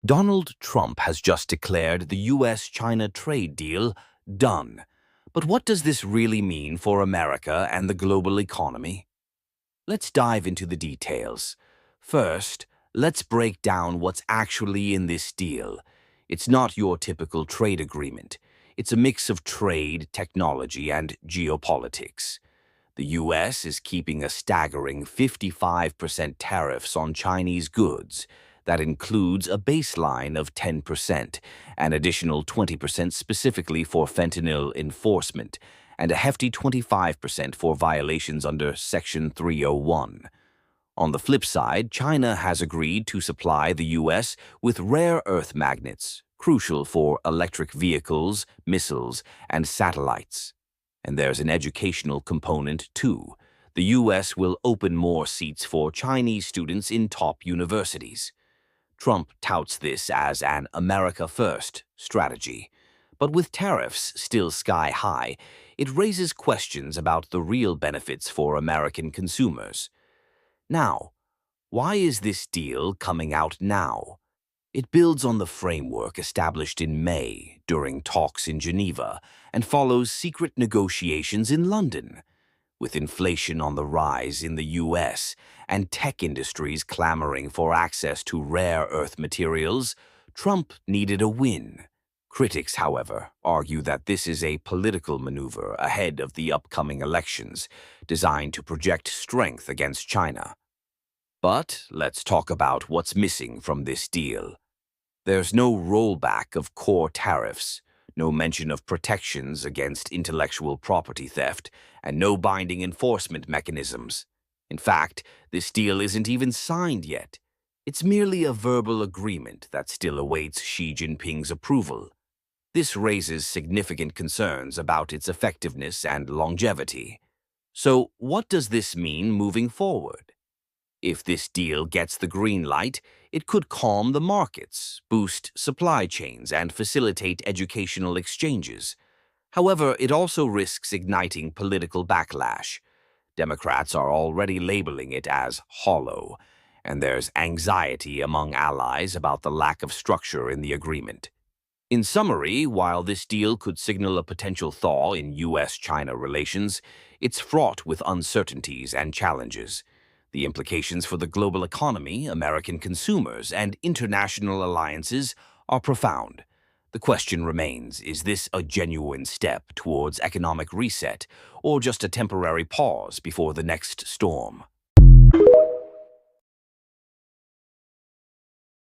Donald Trump has just declared the US-China trade deal done. But what does this really mean for America and the global economy? Let's dive into the details. First, let's break down what's actually in this deal. It's not your typical trade agreement. It's a mix of trade, technology, and geopolitics. The US is keeping a staggering 55% tariffs on Chinese goods. That includes a baseline of 10%, an additional 20% specifically for fentanyl enforcement, and a hefty 25% for violations under Section 301. On the flip side, China has agreed to supply the US with rare earth magnets, crucial for electric vehicles, missiles, and satellites. And there's an educational component, too. The US will open more seats for Chinese students in top universities. Trump touts this as an America First strategy. But with tariffs still sky high, it raises questions about the real benefits for American consumers. Now, why is this deal coming out now? It builds on the framework established in May during talks in Geneva and follows secret negotiations in London. With inflation on the rise in the US and tech industries clamoring for access to rare earth materials, Trump needed a win. Critics, however, argue that this is a political maneuver ahead of the upcoming elections, designed to project strength against China. But let's talk about what's missing from this deal. There's no rollback of core tariffs, no mention of protections against intellectual property theft, and no binding enforcement mechanisms. In fact, this deal isn't even signed yet. It's merely a verbal agreement that still awaits Xi Jinping's approval. This raises significant concerns about its effectiveness and longevity. So, what does this mean moving forward? If this deal gets the green light, it could calm the markets, boost supply chains, and facilitate educational exchanges. However, it also risks igniting political backlash. Democrats are already labeling it as hollow, and there's anxiety among allies about the lack of structure in the agreement. In summary, while this deal could signal a potential thaw in US-China relations, it's fraught with uncertainties and challenges. The implications for the global economy, American consumers, and international alliances are profound. The question remains, is this a genuine step towards economic reset, or just a temporary pause before the next storm?